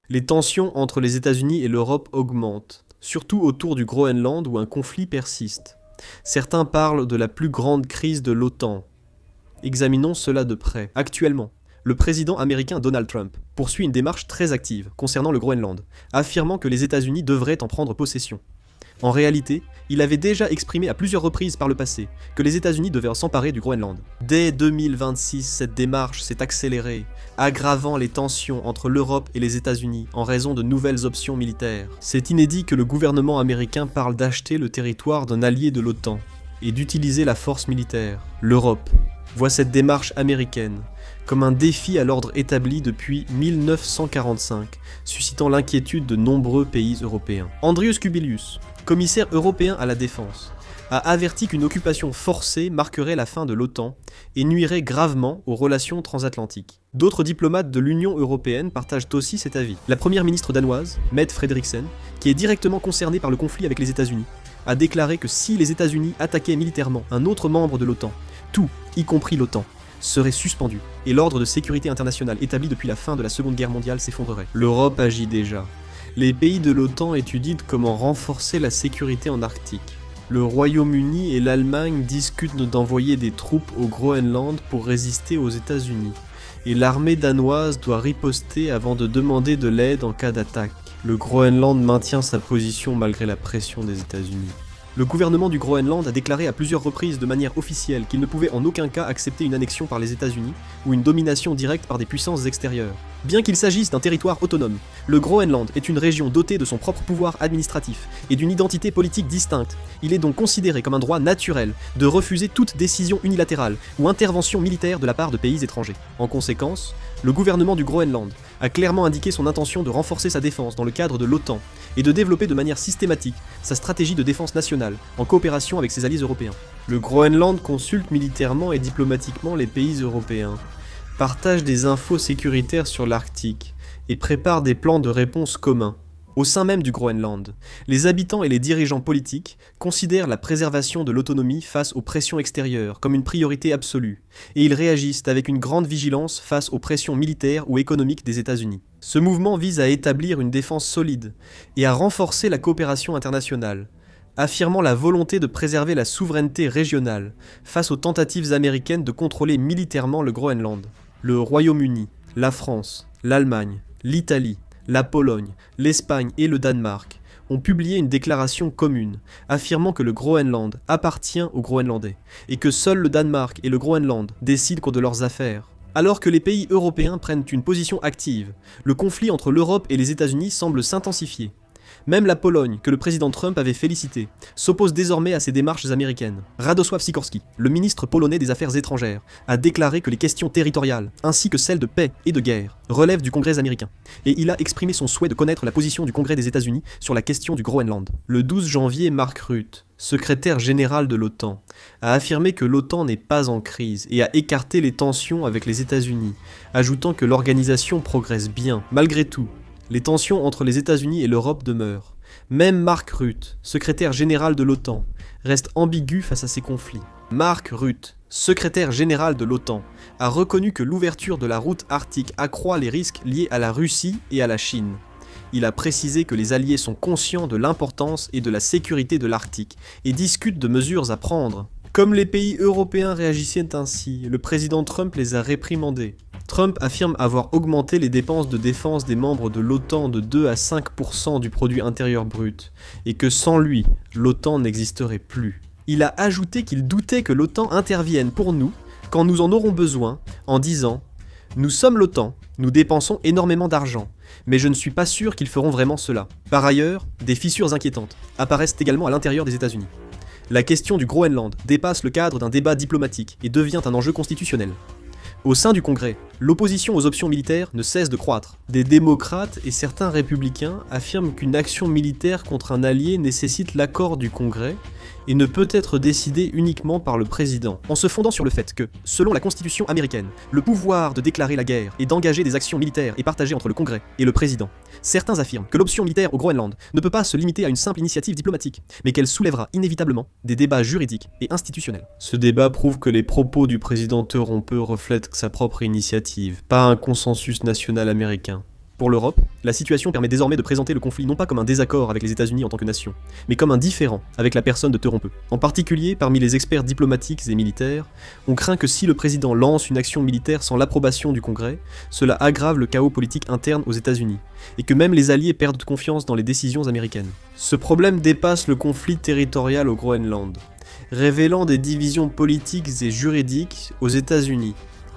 Les tensions entre les États-Unis et l'Europe augmentent, surtout autour du Groenland où un conflit persiste. Certains parlent de la plus grande crise de l'OTAN. Examinons cela de près. Actuellement, le président américain Donald Trump poursuit une démarche très active concernant le Groenland, affirmant que les États-Unis devraient en prendre possession. En réalité, il avait déjà exprimé à plusieurs reprises par le passé que les États-Unis devaient s'emparer du Groenland. Dès 2026, cette démarche s'est accélérée, aggravant les tensions entre l'Europe et les États-Unis en raison de nouvelles options militaires. C'est inédit que le gouvernement américain parle d'acheter le territoire d'un allié de l'OTAN et d'utiliser la force militaire. L'Europe voit cette démarche américaine comme un défi à l'ordre établi depuis 1945, suscitant l'inquiétude de nombreux pays européens. Andrius Kubilius, commissaire européen à la défense, a averti qu'une occupation forcée marquerait la fin de l'OTAN et nuirait gravement aux relations transatlantiques. D'autres diplomates de l'Union européenne partagent aussi cet avis. La première ministre danoise, Mette Frederiksen, qui est directement concernée par le conflit avec les États-Unis, a déclaré que si les États-Unis attaquaient militairement un autre membre de l'OTAN, tout, y compris l'OTAN, serait suspendu et l'ordre de sécurité internationale établi depuis la fin de la Seconde Guerre mondiale s'effondrerait. L'Europe agit déjà. Les pays de l'OTAN étudient comment renforcer la sécurité en Arctique. Le Royaume-Uni et l'Allemagne discutent d'envoyer des troupes au Groenland pour résister aux États-Unis. Et l'armée danoise doit riposter avant de demander de l'aide en cas d'attaque. Le Groenland maintient sa position malgré la pression des États-Unis. Le gouvernement du Groenland a déclaré à plusieurs reprises de manière officielle qu'il ne pouvait en aucun cas accepter une annexion par les États-Unis ou une domination directe par des puissances extérieures. Bien qu'il s'agisse d'un territoire autonome, le Groenland est une région dotée de son propre pouvoir administratif et d'une identité politique distincte. Il est donc considéré comme un droit naturel de refuser toute décision unilatérale ou intervention militaire de la part de pays étrangers. En conséquence, le gouvernement du Groenland a clairement indiqué son intention de renforcer sa défense dans le cadre de l'OTAN et de développer de manière systématique sa stratégie de défense nationale en coopération avec ses alliés européens. Le Groenland consulte militairement et diplomatiquement les pays européens, partage des infos sécuritaires sur l'Arctique et prépare des plans de réponse communs. Au sein même du Groenland, les habitants et les dirigeants politiques considèrent la préservation de l'autonomie face aux pressions extérieures comme une priorité absolue, et ils réagissent avec une grande vigilance face aux pressions militaires ou économiques des États-Unis. Ce mouvement vise à établir une défense solide et à renforcer la coopération internationale, affirmant la volonté de préserver la souveraineté régionale face aux tentatives américaines de contrôler militairement le Groenland. Le Royaume-Uni, la France, l'Allemagne, l'Italie, la Pologne, l'Espagne et le Danemark ont publié une déclaration commune affirmant que le Groenland appartient aux Groenlandais et que seuls le Danemark et le Groenland décident de leurs affaires. Alors que les pays européens prennent une position active, le conflit entre l'Europe et les États-Unis semble s'intensifier. Même la Pologne, que le président Trump avait félicité, s'oppose désormais à ces démarches américaines. Radosław Sikorski, le ministre polonais des Affaires étrangères, a déclaré que les questions territoriales, ainsi que celles de paix et de guerre, relèvent du Congrès américain, et il a exprimé son souhait de connaître la position du Congrès des États-Unis sur la question du Groenland. Le 12 janvier, Mark Rutte, secrétaire général de l'OTAN, a affirmé que l'OTAN n'est pas en crise et a écarté les tensions avec les États-Unis, ajoutant que l'organisation progresse bien. Malgré tout, les tensions entre les États-Unis et l'Europe demeurent. Même Mark Rutte, secrétaire général de l'OTAN, reste ambigu face à ces conflits. Mark Rutte, secrétaire général de l'OTAN, a reconnu que l'ouverture de la route arctique accroît les risques liés à la Russie et à la Chine. Il a précisé que les alliés sont conscients de l'importance et de la sécurité de l'Arctique et discutent de mesures à prendre. Comme les pays européens réagissaient ainsi, le président Trump les a réprimandés. Trump affirme avoir augmenté les dépenses de défense des membres de l'OTAN de 2 à 5% du produit intérieur brut, et que sans lui, l'OTAN n'existerait plus. Il a ajouté qu'il doutait que l'OTAN intervienne pour nous quand nous en aurons besoin, en disant « Nous sommes l'OTAN, nous dépensons énormément d'argent, mais je ne suis pas sûr qu'ils feront vraiment cela. » Par ailleurs, des fissures inquiétantes apparaissent également à l'intérieur des États-Unis. La question du Groenland dépasse le cadre d'un débat diplomatique et devient un enjeu constitutionnel. Au sein du Congrès, l'opposition aux options militaires ne cesse de croître. Des démocrates et certains républicains affirment qu'une action militaire contre un allié nécessite l'accord du Congrès et ne peut être décidée uniquement par le président, en se fondant sur le fait que, selon la Constitution américaine, le pouvoir de déclarer la guerre et d'engager des actions militaires est partagé entre le Congrès et le président. Certains affirment que l'option militaire au Groenland ne peut pas se limiter à une simple initiative diplomatique, mais qu'elle soulèvera inévitablement des débats juridiques et institutionnels. Ce débat prouve que les propos du président Trump reflètent sa propre initiative, pas un consensus national américain. Pour l'Europe, la situation permet désormais de présenter le conflit non pas comme un désaccord avec les États-Unis en tant que nation, mais comme un différend avec la personne de Teuron-Peu. En particulier, parmi les experts diplomatiques et militaires, on craint que si le président lance une action militaire sans l'approbation du Congrès, cela aggrave le chaos politique interne aux États-Unis, et que même les alliés perdent confiance dans les décisions américaines. Ce problème dépasse le conflit territorial au Groenland, révélant des divisions politiques et juridiques aux États-Unis,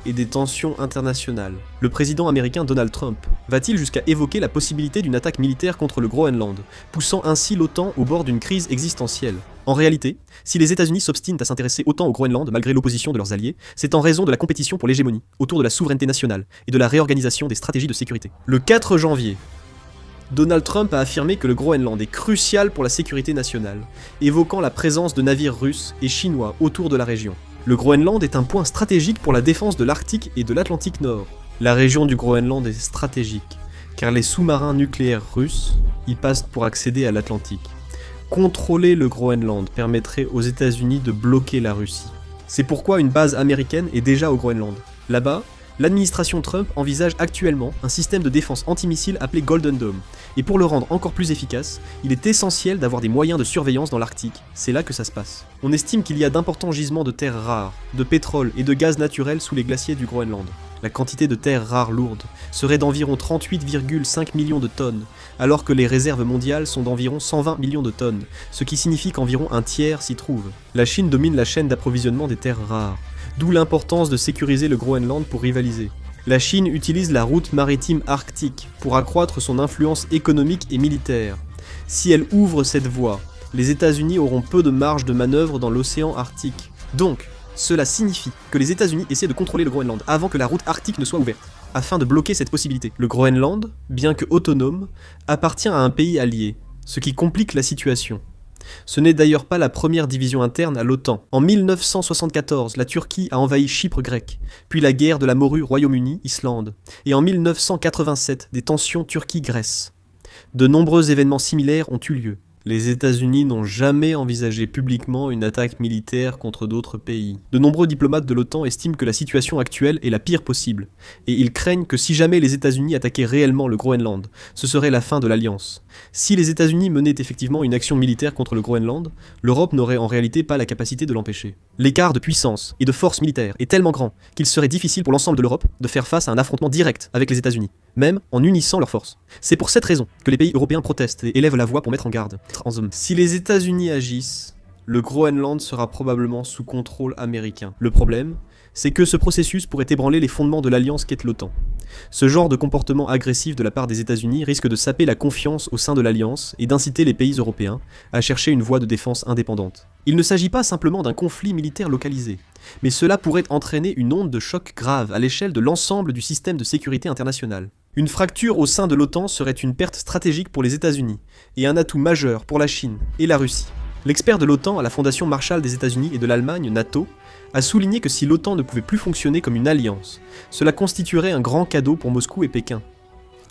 et des tensions internationales. Le président américain Donald Trump va-t-il jusqu'à évoquer la possibilité d'une attaque militaire contre le Groenland, poussant ainsi l'OTAN au bord d'une crise existentielle? En réalité, si les États-Unis s'obstinent à s'intéresser autant au Groenland malgré l'opposition de leurs alliés, c'est en raison de la compétition pour l'hégémonie, autour de la souveraineté nationale et de la réorganisation des stratégies de sécurité. Le 4 janvier, Donald Trump a affirmé que le Groenland est crucial pour la sécurité nationale, évoquant la présence de navires russes et chinois autour de la région. Le Groenland est un point stratégique pour la défense de l'Arctique et de l'Atlantique Nord. La région du Groenland est stratégique, car les sous-marins nucléaires russes y passent pour accéder à l'Atlantique. Contrôler le Groenland permettrait aux États-Unis de bloquer la Russie. C'est pourquoi une base américaine est déjà au Groenland. Là-bas, l'administration Trump envisage actuellement un système de défense antimissile appelé Golden Dome, et pour le rendre encore plus efficace, il est essentiel d'avoir des moyens de surveillance dans l'Arctique, c'est là que ça se passe. On estime qu'il y a d'importants gisements de terres rares, de pétrole et de gaz naturel sous les glaciers du Groenland. La quantité de terres rares lourdes serait d'environ 38,5 millions de tonnes, alors que les réserves mondiales sont d'environ 120 millions de tonnes, ce qui signifie qu'environ un tiers s'y trouve. La Chine domine la chaîne d'approvisionnement des terres rares, d'où l'importance de sécuriser le Groenland pour rivaliser. La Chine utilise la route maritime arctique pour accroître son influence économique et militaire. Si elle ouvre cette voie, les États-Unis auront peu de marge de manœuvre dans l'océan Arctique. Donc, cela signifie que les États-Unis essaient de contrôler le Groenland avant que la route arctique ne soit ouverte, afin de bloquer cette possibilité. Le Groenland, bien que autonome, appartient à un pays allié, ce qui complique la situation. Ce n'est d'ailleurs pas la première division interne à l'OTAN. En 1974, la Turquie a envahi Chypre grec, puis la guerre de la morue Royaume-Uni-Islande, et en 1987, des tensions Turquie-Grèce. De nombreux événements similaires ont eu lieu. Les États-Unis n'ont jamais envisagé publiquement une attaque militaire contre d'autres pays. De nombreux diplomates de l'OTAN estiment que la situation actuelle est la pire possible, et ils craignent que si jamais les États-Unis attaquaient réellement le Groenland, ce serait la fin de l'Alliance. Si les États-Unis menaient effectivement une action militaire contre le Groenland, l'Europe n'aurait en réalité pas la capacité de l'empêcher. L'écart de puissance et de force militaire est tellement grand qu'il serait difficile pour l'ensemble de l'Europe de faire face à un affrontement direct avec les États-Unis, même en unissant leurs forces. C'est pour cette raison que les pays européens protestent et élèvent la voix pour mettre en garde. Si les États-Unis agissent, le Groenland sera probablement sous contrôle américain. Le problème, c'est que ce processus pourrait ébranler les fondements de l'alliance qu'est l'OTAN. Ce genre de comportement agressif de la part des États-Unis risque de saper la confiance au sein de l'alliance et d'inciter les pays européens à chercher une voie de défense indépendante. Il ne s'agit pas simplement d'un conflit militaire localisé, mais cela pourrait entraîner une onde de choc grave à l'échelle de l'ensemble du système de sécurité international. Une fracture au sein de l'OTAN serait une perte stratégique pour les États-Unis et un atout majeur pour la Chine et la Russie. L'expert de l'OTAN à la Fondation Marshall des États-Unis et de l'Allemagne, NATO, a souligné que si l'OTAN ne pouvait plus fonctionner comme une alliance, cela constituerait un grand cadeau pour Moscou et Pékin.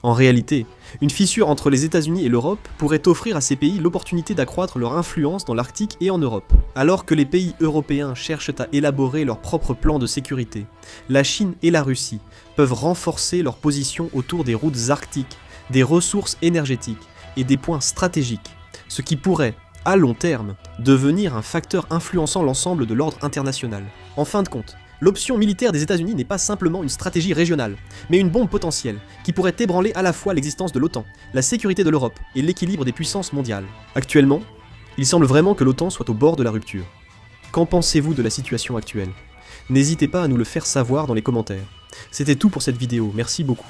En réalité, une fissure entre les États-Unis et l'Europe pourrait offrir à ces pays l'opportunité d'accroître leur influence dans l'Arctique et en Europe. Alors que les pays européens cherchent à élaborer leur propre plan de sécurité, la Chine et la Russie peuvent renforcer leur position autour des routes arctiques, des ressources énergétiques et des points stratégiques, ce qui pourrait, à long terme, devenir un facteur influençant l'ensemble de l'ordre international. En fin de compte, l'option militaire des États-Unis n'est pas simplement une stratégie régionale, mais une bombe potentielle qui pourrait ébranler à la fois l'existence de l'OTAN, la sécurité de l'Europe et l'équilibre des puissances mondiales. Actuellement, il semble vraiment que l'OTAN soit au bord de la rupture. Qu'en pensez-vous de la situation actuelle? N'hésitez pas à nous le faire savoir dans les commentaires. C'était tout pour cette vidéo, merci beaucoup.